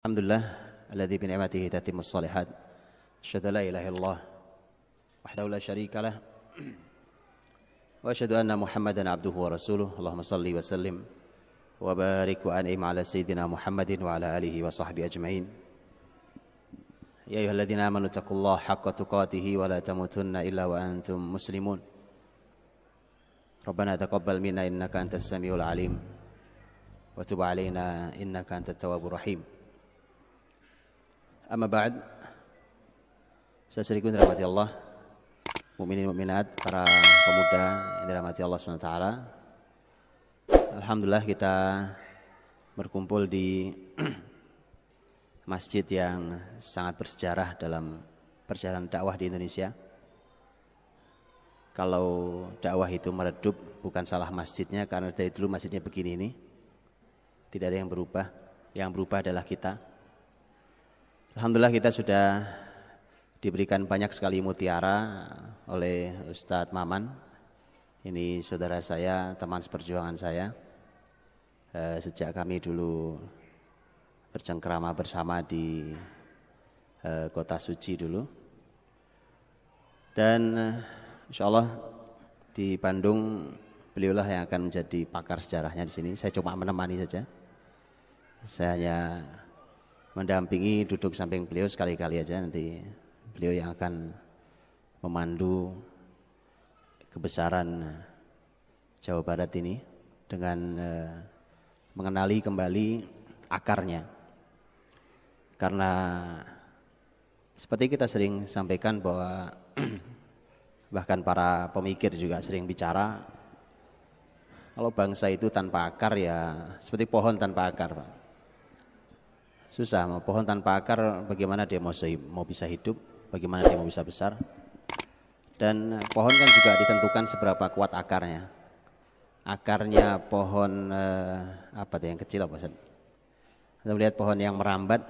Alhamdulillah alladzi bi ni'matihi tatimmus shalihat. Asyhadu an la ilaha illallah wahdahu la syarika lah wa asyhadu anna Muhammadan abduhu wa rasuluh. Allahumma shalli wa sallim wa barik wa an'im ala sayyidina Muhammadin wa ala alihi wa sahbihi ajmain. Ya ayyuhalladzina amanu taqullaha haqqa tuqatih wa la tamutunna illa wa antum muslimun. Rabbana taqabbal minna innaka antas samiul alim wa tub alaina innaka antat tawwabur rahim. Amma ba'd, saudaraku yang dirahmati Allah, mukminin mukminat, para pemuda yang dirahmati Allah SWT. Alhamdulillah kita berkumpul di masjid yang sangat bersejarah dalam perjalanan dakwah di Indonesia. Kalau dakwah itu meredup bukan salah masjidnya, karena dari dulu masjidnya begini ini, tidak ada yang berubah. Yang berubah adalah kita. Alhamdulillah kita sudah diberikan banyak sekali mutiara oleh Ustadz Maman. Ini saudara saya, teman seperjuangan saya. Sejak kami dulu bercengkrama bersama di Kota Suci dulu. Dan insya Allah di Bandung beliaulah yang akan menjadi pakar sejarahnya di sini. Saya cuma menemani saja. Saya hanya mendampingi, duduk samping beliau sekali-kali aja, nanti beliau yang akan memandu kebesaran Jawa Barat ini dengan mengenali kembali akarnya. Karena seperti kita sering sampaikan bahwa bahkan para pemikir juga sering bicara, kalau bangsa itu tanpa akar ya seperti pohon tanpa akar, Pak. Susah, pohon tanpa akar bagaimana dia mau bisa hidup, bagaimana dia mau bisa besar. Dan pohon kan juga ditentukan seberapa kuat akarnya. Akarnya pohon yang kecil apa Ustaz? Kita melihat pohon yang merambat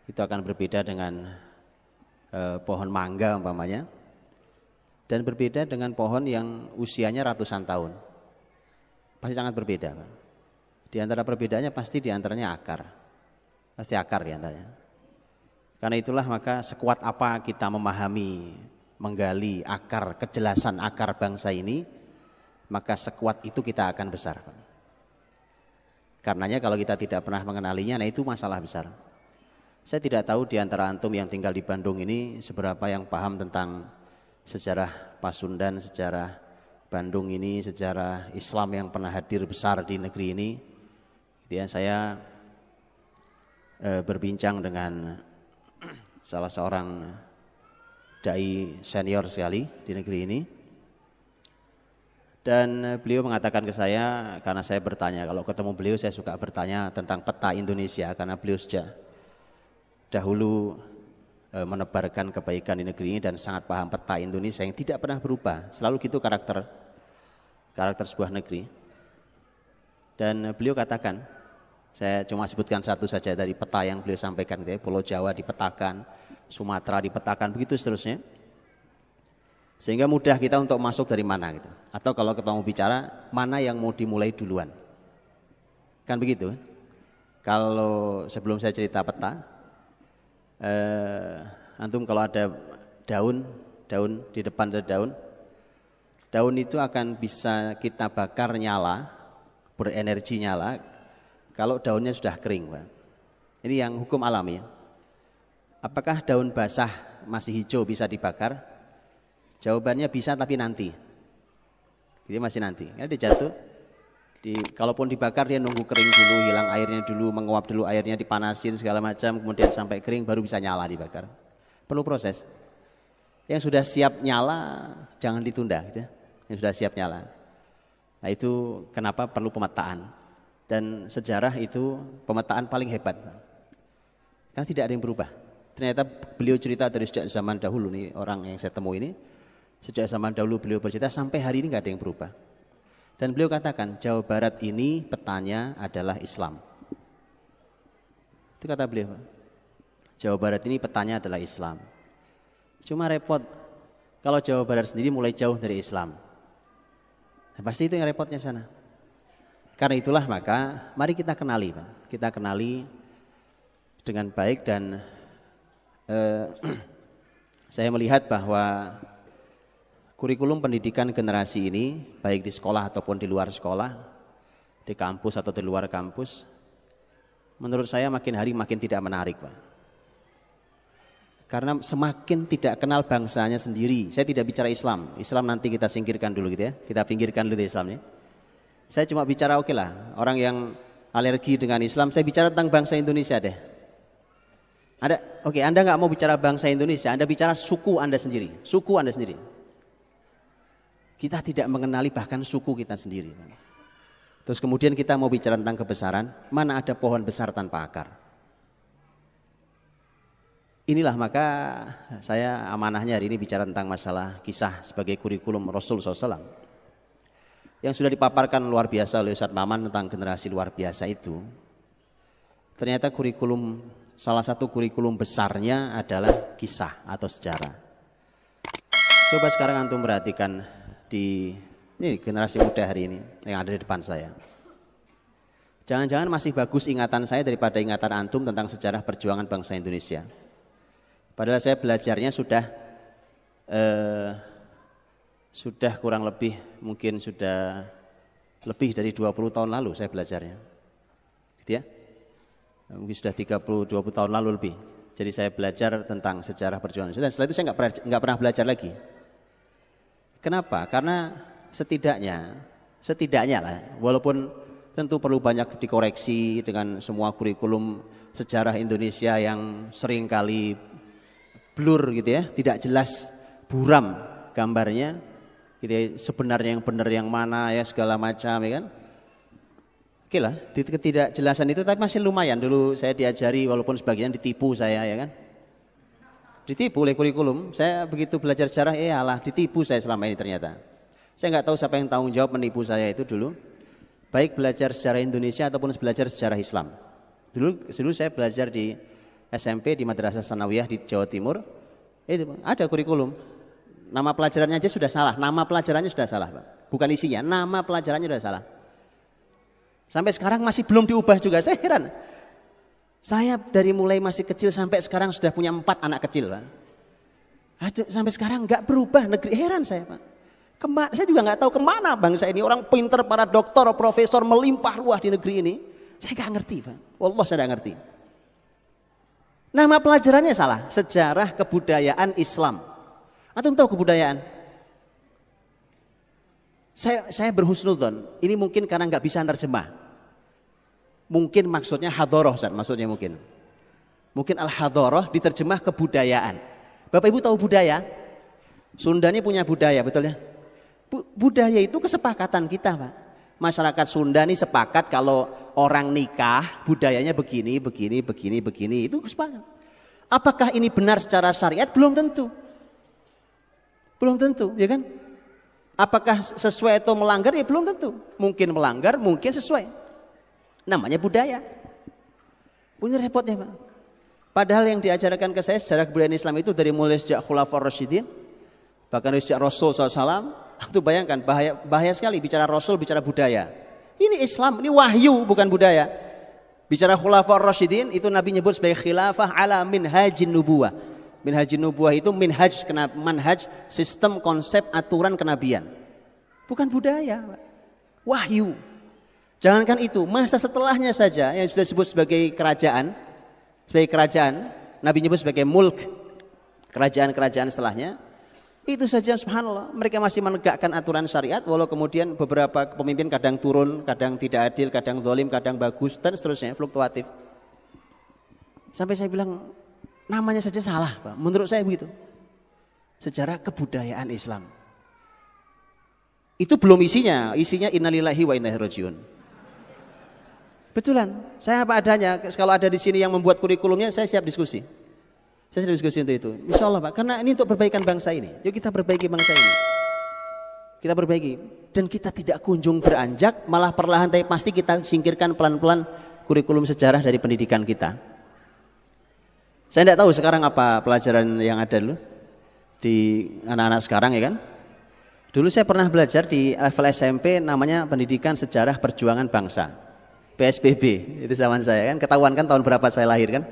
itu akan berbeda dengan pohon mangga umpamanya, dan berbeda dengan pohon yang usianya ratusan tahun. Pasti sangat berbeda, Pak. Di antara perbedaannya pasti di antaranya akar. Pasti akar di antaranya. Karena itulah maka sekuat apa kita memahami, menggali akar, kejelasan akar bangsa ini, maka sekuat itu kita akan besar. Karenanya kalau kita tidak pernah mengenalinya, nah itu masalah besar. Saya tidak tahu di antara antum yang tinggal di Bandung ini seberapa yang paham tentang sejarah Pasundan, sejarah Bandung ini, sejarah Islam yang pernah hadir besar di negeri ini. Ya, saya berbincang dengan salah seorang dai senior sekali di negeri ini, dan beliau mengatakan ke saya, karena saya bertanya, kalau ketemu beliau saya suka bertanya tentang peta Indonesia, karena beliau sejak dahulu menebarkan kebaikan di negeri ini dan sangat paham peta Indonesia yang tidak pernah berubah, selalu gitu karakter sebuah negeri. Dan beliau katakan, saya cuma sebutkan satu saja dari peta yang beliau sampaikan, Pulau Jawa dipetakan, Sumatera dipetakan, begitu seterusnya. Sehingga mudah kita untuk masuk dari mana gitu. Atau kalau kita mau bicara, mana yang mau dimulai duluan. Kan begitu. Kalau sebelum saya cerita peta, antum kalau ada daun di depan ada daun itu akan bisa kita bakar nyala, berenergi nyala, kalau daunnya sudah kering, Pak. Ini yang hukum alami ya. Apakah daun basah masih hijau bisa dibakar? Jawabannya bisa, tapi nanti. Jadi masih nanti. Karena dia jatuh. Kalaupun dibakar dia nunggu kering dulu, hilang airnya dulu, menguap dulu airnya, dipanasin segala macam, kemudian sampai kering baru bisa nyala dibakar. Perlu proses. Yang sudah siap nyala jangan ditunda, gitu. Yang sudah siap nyala. Nah itu kenapa perlu pemetaan. Dan sejarah itu pemetaan paling hebat, karena tidak ada yang berubah. Ternyata beliau cerita dari sejak zaman dahulu nih, orang yang saya temui ini sejak zaman dahulu beliau bercerita sampai hari ini nggak ada yang berubah. Dan beliau katakan Jawa Barat ini petanya adalah Islam. Itu kata beliau, Jawa Barat ini petanya adalah Islam. Cuma repot kalau Jawa Barat sendiri mulai jauh dari Islam. Nah, pasti itu yang repotnya sana. Karena itulah maka mari kita kenali, Pak. Kita kenali dengan baik dan saya melihat bahwa kurikulum pendidikan generasi ini baik di sekolah ataupun di luar sekolah, di kampus atau di luar kampus, menurut saya makin hari makin tidak menarik, Pak. Karena semakin tidak kenal bangsanya sendiri. Saya tidak bicara Islam. Islam nanti kita singkirkan dulu gitu ya. Kita pinggirkan dulu Islamnya. Saya cuma bicara oke lah, orang yang alergi dengan Islam, saya bicara tentang bangsa Indonesia deh. Ada, oke, Anda nggak mau bicara bangsa Indonesia, Anda bicara suku Anda sendiri, suku Anda sendiri. Kita tidak mengenali bahkan suku kita sendiri. Terus kemudian kita mau bicara tentang kebesaran, mana ada pohon besar tanpa akar. Inilah maka saya amanahnya hari ini bicara tentang masalah kisah sebagai kurikulum Rasul SAW. Yang sudah dipaparkan luar biasa oleh Ustadz Maman tentang generasi luar biasa itu. Ternyata kurikulum, salah satu kurikulum besarnya adalah kisah atau sejarah. Coba sekarang antum perhatikan di ini generasi muda hari ini yang ada di depan saya. Jangan-jangan masih bagus ingatan saya daripada ingatan antum tentang sejarah perjuangan bangsa Indonesia. Padahal saya belajarnya sudah kurang lebih, mungkin sudah lebih dari 20 tahun lalu saya belajarnya. Gitu ya? Mungkin sudah 20 tahun lalu lebih. Jadi saya belajar tentang sejarah perjuangan. Dan setelah itu saya nggak pernah belajar lagi. Kenapa? Karena setidaknya lah, walaupun tentu perlu banyak dikoreksi dengan semua kurikulum sejarah Indonesia yang seringkali blur gitu ya, tidak jelas, buram gambarnya gitu ya, sebenarnya yang benar yang mana ya segala macam ya kan. Oke lah, ketidakjelasan itu tapi masih lumayan. Dulu saya diajari walaupun sebagian ditipu saya ya kan. Ditipu oleh kurikulum. Saya begitu belajar sejarah, alah ditipu saya selama ini ternyata. Saya nggak tahu siapa yang tanggung jawab menipu saya itu dulu. Baik belajar sejarah Indonesia ataupun belajar sejarah Islam. Dulu saya belajar di SMP di Madrasah Sanawiyah di Jawa Timur. Itu ada kurikulum. Nama pelajarannya aja sudah salah. Nama pelajarannya sudah salah, Pak. Bukan isinya, nama pelajarannya sudah salah. Sampai sekarang masih belum diubah juga. Saya heran. Saya dari mulai masih kecil sampai sekarang sudah punya 4 anak kecil, Pak. Sampai sekarang nggak berubah negeri. Heran saya, Pak. Saya juga nggak tahu kemana bangsa ini. Orang pinter, para doktor, profesor melimpah ruah di negeri ini. Saya nggak ngerti, Pak. Wallah saya nggak ngerti. Nama pelajarannya salah. Sejarah kebudayaan Islam. Antum tahu kebudayaan? Saya berhusnudzon. Ini mungkin karena nggak bisa terjemah. Mungkin maksudnya hadoroh, maksudnya mungkin. Mungkin al-hadoroh diterjemah kebudayaan. Bapak Ibu tahu budaya? Sunda ini punya budaya, betul ya? Budaya itu kesepakatan kita, Pak. Masyarakat Sunda ini sepakat kalau orang nikah budayanya begini. Itu sepakat. Apakah ini benar secara syariat? Belum tentu. Belum tentu, ya kan? Apakah sesuai atau melanggar? Ya belum tentu. Mungkin melanggar, mungkin sesuai. Namanya budaya. Punya repotnya, Pak. Padahal yang diajarkan ke saya sejarah kebudayaan Islam itu dari mulai sejak Khulafaur Rasyidin, bahkan sejak Rasul SAW. Itu bayangkan bahaya sekali bicara Rasul, bicara budaya. Ini Islam, ini wahyu bukan budaya. Bicara Khulafaur Rasyidin itu Nabi nyebut sebagai khilafah ala minhajin nubuwah. Minhajin nubuwah itu manhaj, sistem, konsep, aturan kenabian. Bukan budaya, wahyu. Jangankan itu, masa setelahnya saja yang sudah disebut sebagai kerajaan, Nabi nyebut sebagai mulk, kerajaan-kerajaan setelahnya. Itu saja subhanallah, mereka masih menegakkan aturan syariat walau kemudian beberapa pemimpin kadang turun, kadang tidak adil, kadang zalim, kadang bagus dan seterusnya, fluktuatif. Sampai saya bilang namanya saja salah, Pak. Menurut saya begitu. Sejarah kebudayaan Islam. Itu belum isinya innalillahi wa inna ilaihi rajiun. Betulan, saya apa adanya. Kalau ada di sini yang membuat kurikulumnya, saya siap diskusi. Saya sudah diskusi untuk itu. Insya Allah, Pak. Karena ini untuk perbaikan bangsa ini. Yuk kita perbaiki bangsa ini. Kita perbaiki. Dan kita tidak kunjung beranjak, malah perlahan tapi pasti kita singkirkan pelan-pelan kurikulum sejarah dari pendidikan kita. Saya tidak tahu sekarang apa pelajaran yang ada dulu di anak-anak sekarang ya kan. Dulu saya pernah belajar di level SMP namanya pendidikan sejarah perjuangan bangsa. PSBB, itu zaman saya kan. Ketahuan kan tahun berapa saya lahir kan.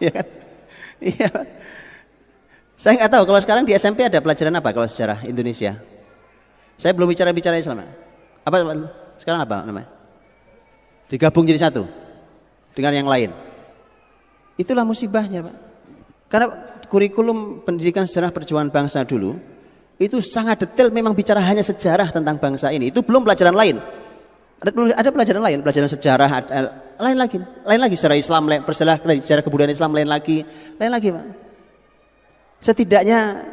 Ya kan? Iya. Saya nggak tahu kalau sekarang di SMP ada pelajaran apa kalau sejarah Indonesia. Saya belum bicara Islam. Apa sekarang apa namanya? Digabung jadi satu dengan yang lain. Itulah musibahnya, Pak. Karena kurikulum pendidikan sejarah perjuangan bangsa dulu itu sangat detail, memang bicara hanya sejarah tentang bangsa ini. Itu belum pelajaran lain. Ada pelajaran lain, pelajaran sejarah lain lagi secara Islam, secara kebudayaan Islam lain lagi, Pak. Setidaknya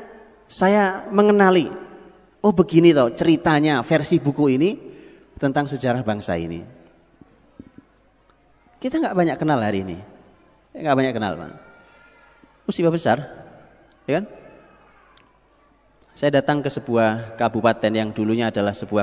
saya mengenali, oh begini toh ceritanya versi buku ini tentang sejarah bangsa ini. Kita nggak banyak kenal hari ini, nggak banyak kenal, Pak. Musibah besar, ya kan? Saya datang ke sebuah kabupaten yang dulunya adalah sebuah